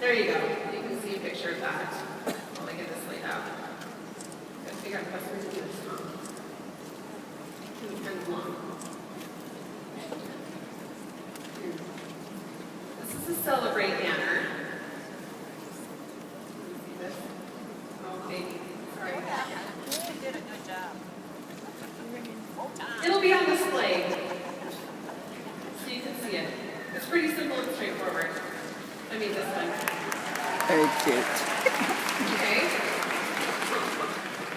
There you go. You can see a picture of that while I get this laid out. Gotta figure out the best way to do this, huh? It's kind of long. This is a Celebrate banner. See this? Oh, baby. Sorry. You did a good job. It'll be on display, so you can see it. It's pretty simple and straightforward. I mean, this one. Very cute. Okay.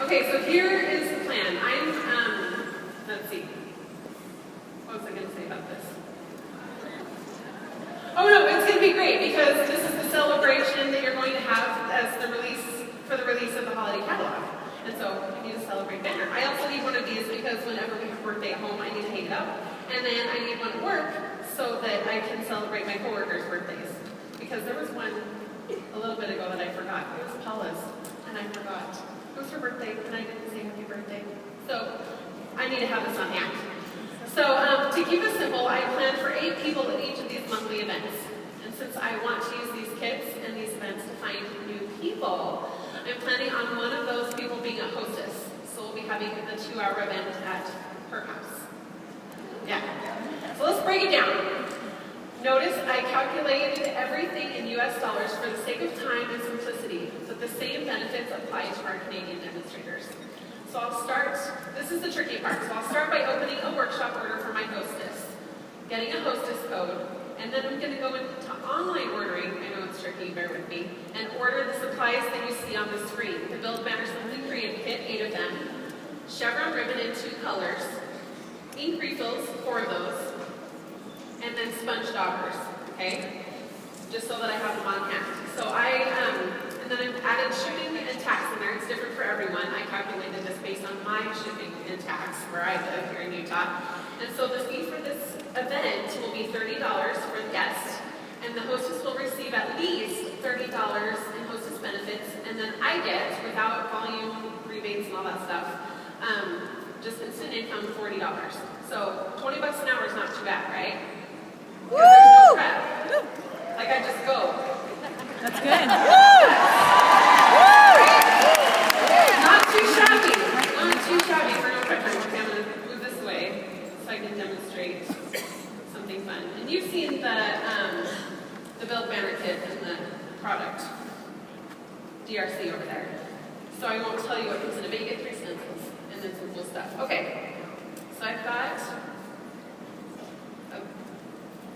Okay, so here is the plan. Let's see. What was I going to say about this? Oh no, it's going to be great because this is the celebration that you're going to have as the release of the holiday catalog. And so we need a Celebrate banner. I also need one of these because whenever we have a birthday at home, I need to hang it up. And then I need one at work so that I can celebrate my coworkers' birthdays. Because there was one a little bit ago that I forgot. It was Paula's, and I forgot. It was her birthday, and I didn't say happy birthday. So I need to have this on hand. So to keep it simple, I planned for 8 people at each of these monthly events. And since I want to use these kits and these events to find new people, I'm planning on one of those people being a hostess. So we'll be having a 2-hour event at her house. Yeah. So let's break it down. Notice I calculated everything in US dollars for the sake of time and simplicity, but the same benefits apply to our Canadian demonstrators. So I'll start, this is the tricky part, so I'll start by opening a workshop order for my hostess, getting a hostess code, and then I'm going to go into online ordering, I know it's tricky, bear with me, and order the supplies that you see on the screen. The Build Banner Simply Created Kit, 8 of them, chevron ribbon in 2 colors, ink refills, 4 of those, and then sponge daubers, okay? Just so that I have them on hand. So and then I've added shipping and tax in there. It's different for everyone. I calculated this based on my shipping and tax where I live here in Utah. And so the fee for this event will be $30 for the guest, and the hostess will receive at least $30 in hostess benefits, and then I get, without volume rebates and all that stuff, just instant income $40. So $20 an hour is not too bad, right? Because there's no prep. Like I just go. That's good. Not too shabby. Not too shabby for no prep time. Okay, I'm going to move this way so I can demonstrate something fun. And you've seen the Build Banner kit and the product DRC over there. So I won't tell you what comes in it, but you get 3 stencils and then some cool stuff. Okay, so I've got a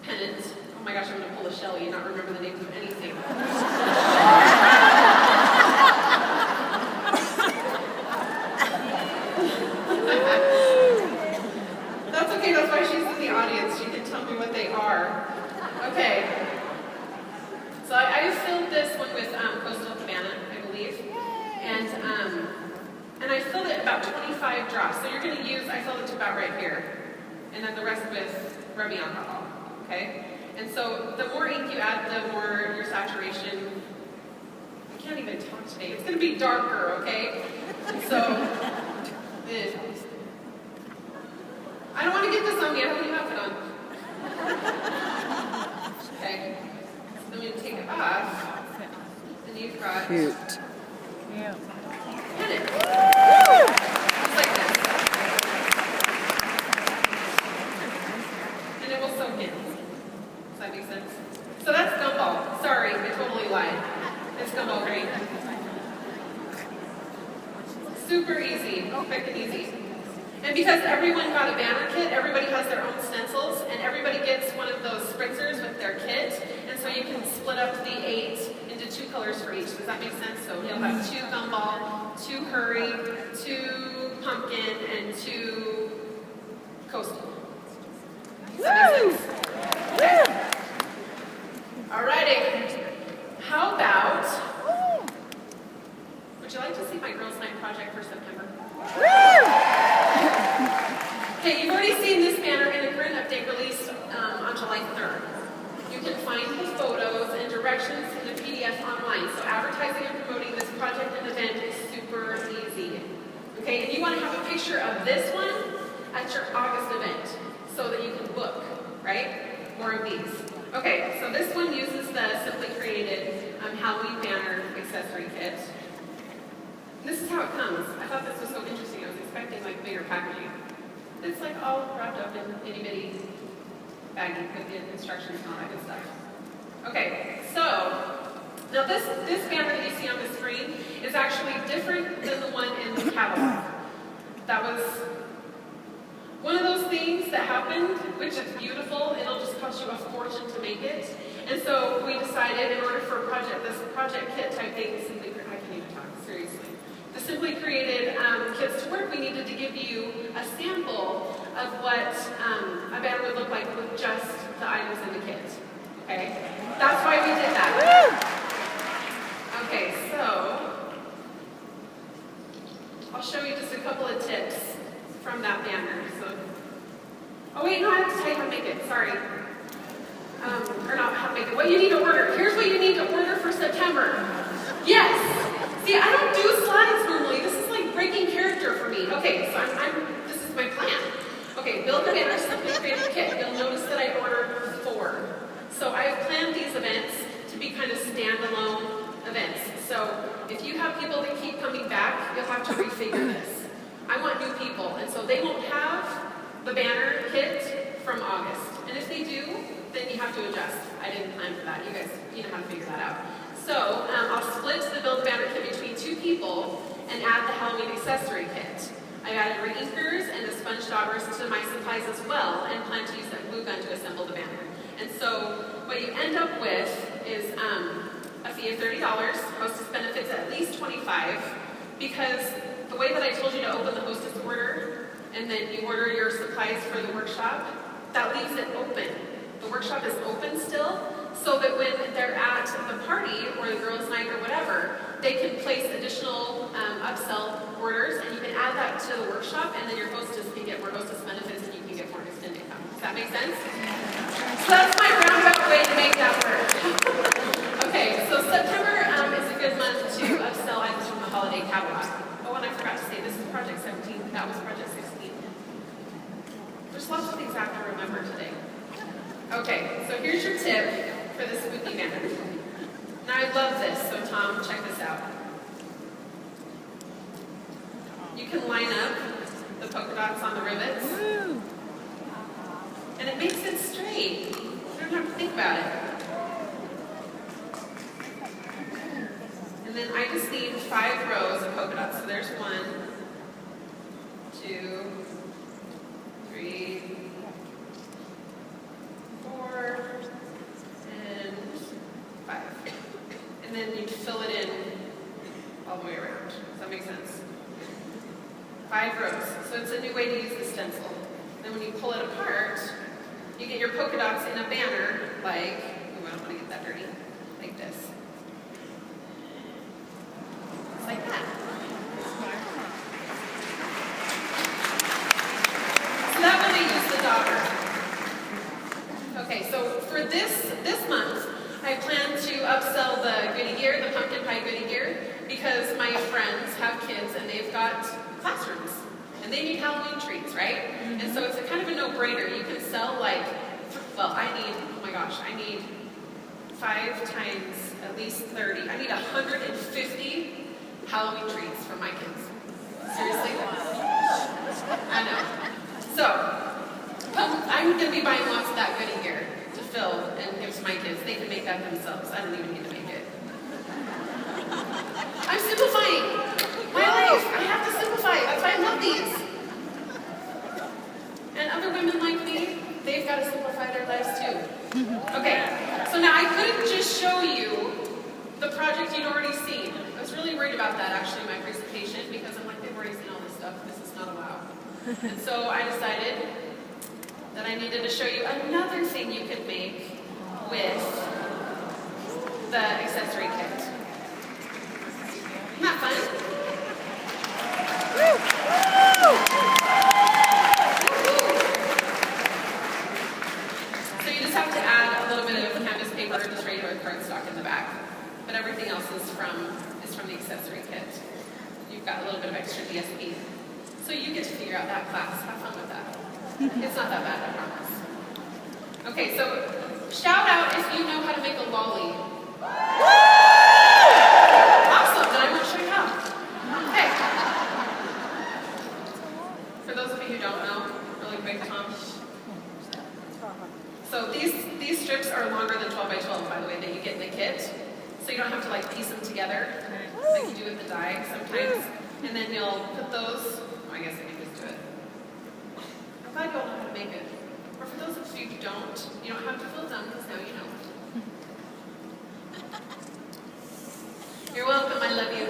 pennant. Oh my gosh, I'm going to pull a Shelly and not remember the names of anything. That's okay, that's why she's in the audience. She can tell me what they are. Okay. So I filled this one with Coastal Cabana, I believe. And I filled it about 25 drops. So you're going to use, I filled it to about right here. And then the rest with rubbing alcohol, okay? And so the more ink you add, the more your saturation, I can't even talk today. It's going to be darker, okay? And so, I don't want to get this on me. I have a new outfit on. Okay. So then we take it off. And you've got Cute. Yeah. pennant. Just like this. And it will soak in. Does that make sense? So that's gumball. Sorry, I totally lied. It's gumball green. Super easy, quick and easy. And because everyone got a banner kit, everybody has their own stencils, and everybody gets one of those spritzers with their kit, and so you can split up the 8 into 2 colors for each. Does that make sense? So you'll have 2 gumball, 2 curry, 2 pumpkin, and 2 coastal. Does that make sense? Okay. Alrighty. How about, would you like to see my Girls' Night project for September? Okay, you've already seen this banner in a current update released on July 3rd. You can find the photos and directions in the PDF online. So advertising and promoting this project and event is super easy. Okay, and you want to have a picture of this one at your August event so that you can book, right? More of these. Okay, so this one uses the Simply Created This is how it comes. I thought this was so interesting. I was expecting like bigger packaging. It's like all wrapped up in itty bitty baggie with the instructions and all that good stuff. Okay, so now this banner that you see on the screen is actually different than the one in the catalog. That was one of those things that happened, which is beautiful. It'll just cost you a fortune to make it. And so we decided in order for this project kit type thing, I can't even talk, seriously. The Simply Created kits to work, we needed to give you a sample of what a banner would look like with just the items in the kit. Okay? That's why we did that. Okay, so I'll show you just a couple of tips from that banner. So, oh wait, no, I have to tell you how to make it, sorry. Or not how to make it, what you need to order. Here's what you need to order for September. Yes! See, I don't do slides normally. This is like breaking character for me. Okay, so this is my plan. Okay, build a banner Simply Created kit. You'll notice that I ordered 4. So I've planned these events to be kind of standalone events. So if you have people that keep coming back, you'll have to refigure this. I want new people, and so they won't have the banner kit from August. And if they do, then you have to adjust. I didn't plan for that. You guys, you know how to figure that out. So I'll split the build banner kit between 2 people and add the Halloween accessory kit. I added reinkers and the sponge daubers to my supplies as well, and plan to use that glue gun to assemble the banner. And so what you end up with is a fee of $30, hostess benefits at least $25, because the way that I told you to open the hostess order, and then you order your supplies for the workshop, that leaves it open. The workshop is open still, so that when they're at the party or the girls' night or whatever, they can place additional upsell orders, and you can add that to the workshop, and then your hostess can get more hostess benefits, and you can get more extended income. Does that make sense? So that's my roundabout way to make that work. Okay, so September is a good month to upsell items from the holiday catalog. Oh, and I forgot to say, this is Project 17. That was Project 16. There's lots of things I have to remember today. Okay, so here's your tip for the spooky banner. Now I love this, so Tom, check this out. You can line up the polka dots on the rivets, and it makes it straight. You don't have to think about it. And then I just need 5 rows of polka dots. So there's 1, 2, 3, 4, and 5. And then you fill it in all the way around. Does that make sense? 5 rows. So it's a new way to use the stencil. Then when you pull it apart, you get your polka dots in a banner like, oh, I don't want to get that dirty, like this. Just like that. So that when they use the dauber. Okay, so for this month, I plan to upsell the goodie gear, the pumpkin pie goodie gear, because my friends have kids and they've got classrooms and they need Halloween treats, right? And so it's a kind of a no-brainer. You can sell like, well, I need 5 times at least 30. I need 150 Halloween treats for my kids. Seriously? I know. So, I'm going to be buying lots of that goodie gear to fill and give to my kids. They can make that themselves. I don't even need to make it. I'm simplifying my life. I have to simplify. That's why I love these. And other women like me, they've got to simplify their lives too. Okay, so now I couldn't just show you the project you'd already seen. I was really worried about that actually in my presentation, because I'm like, they've already seen all this stuff. This is not allowed. And so I decided that I needed to show you another thing you could make with the accessory kit. Isn't that fun? So you just have to add a little bit of canvas paper, just regular cardstock in the back. But everything else is from the accessory kit. You've got a little bit of extra DSP. So you get to figure out that class. Have fun with that. It's not that bad, I promise. Okay, so shout out if you know how to make a lolly. Awesome, then I want to show you how. Okay. you don't have to like piece them together like you do with the die sometimes. And then you'll put those, I guess I can just do it. I'm glad you all know how to make it. Or for those of you who don't, you don't have to feel dumb because now you know. You're welcome, I love you.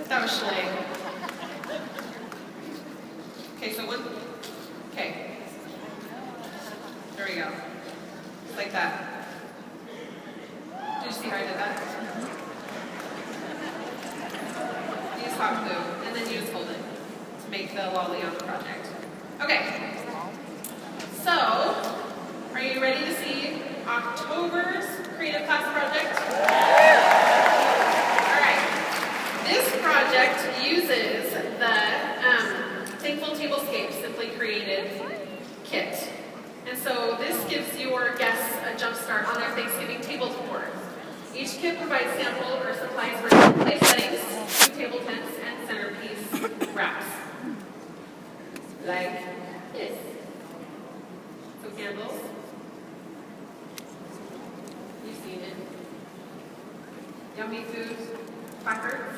That was Schley. Okay, so one, okay. There we go. Just like that. Did you see how I did that? Use hot glue, and then you just hold it to make the lolly on the project. Okay. So, are you ready to see October's creative class project? All right. This project uses the Thankful Tablescape Simply Created kit. And so this gives your guests a jump start on their Thanksgiving table tour. Each kit provides sample or supplies for place settings, 2 table tents, and centerpiece wraps. Like this. So candles. You've seen it. Yummy food, placards.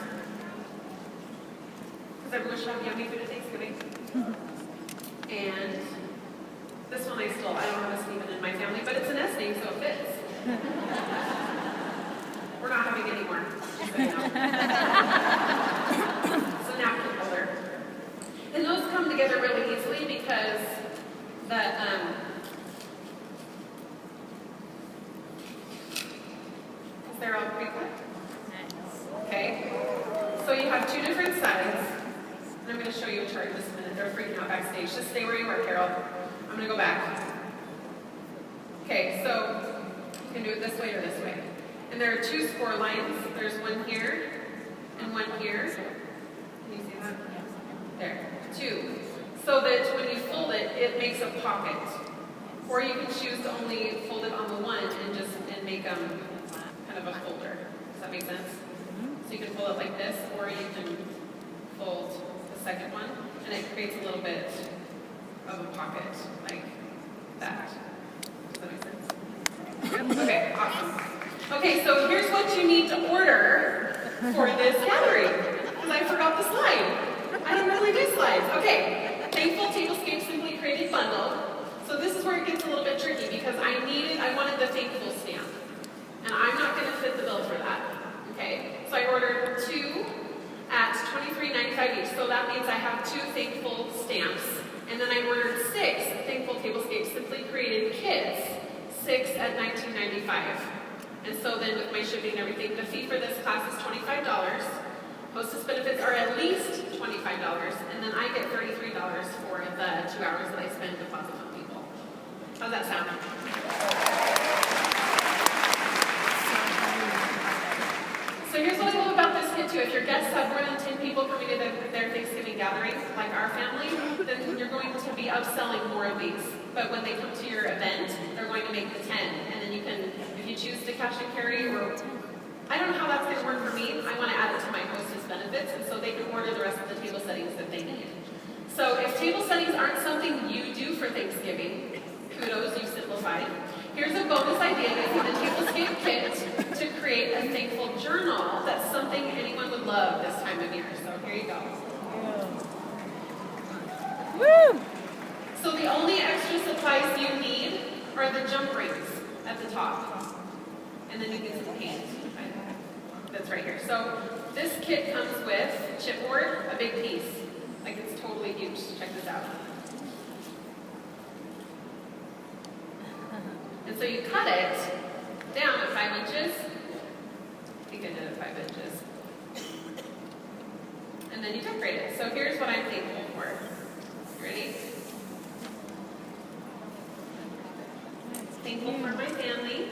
Because everyone should have yummy food at Thanksgiving. And this one I don't have a Stephen in my family, but it's an S name, so it fits. We're not having any more, just so you know. It's a napkin holder. And those come together really easily because they're all pre-cut. Okay? So you have 2 different sides. And I'm going to show you a chart in just a minute. They're freaking out backstage. Just stay where you are, Carol. I'm going to go back. Okay, so you can do it this way or this way. And there are 2 score lines. There's one here and one here. Can you see that? There. 2. So that when you fold it, it makes a pocket. Or you can choose to only fold it on the one and make kind of a folder. Does that make sense? So you can fold it like this, or you can fold the second one, and it creates a little bit of a pocket, like that. Does that make sense? Okay, awesome. Okay, so here's what you need to order for this gathering, because I forgot the slide. I don't really do slides. Okay, Thankful Tablescape Simply Created Bundle. So this is where it gets a little bit tricky, because I wanted the Thankful stamp, and I'm not going to fit the bill for that. Okay, so I ordered 2 at $23.95 each, so that means I have 2 Thankful stamps. And then I ordered 6 Thankful Tablescape Simply Created kits, 6 at $19.95. And so then with my shipping and everything, the fee for this class is $25. Hostess benefits are at least $25, and then I get $33 for the 2 hours that I spend depositing on people. How's that sound? So here's what I love about this kit too. If your guests have more than 10 people coming to their Thanksgiving gathering, like our family, then you're going to be upselling more of these. But when they come to your event, they're going to make the 10. And then you can, if you choose to cash and carry, or I don't know how that's going to work for me. I want to add it to my hostess benefits, and so they can order the rest of the table settings that they need. So if table settings aren't something you do for Thanksgiving, kudos, you simplified. Here's a bonus idea using the Tablescape kit to create a thankful journal that's something anyone would love this time of year. So here you go. Woo! So the only extra supplies you need are the jump rings at the top. And then you get some paint. That's right here. So this kit comes with chipboard, a big piece. Like it's totally huge. Check this out. And so you cut it down at 5 inches. I think I did it 5 inches. And then you decorate it. So here's what I'm thankful for. Ready? Thankful for my family.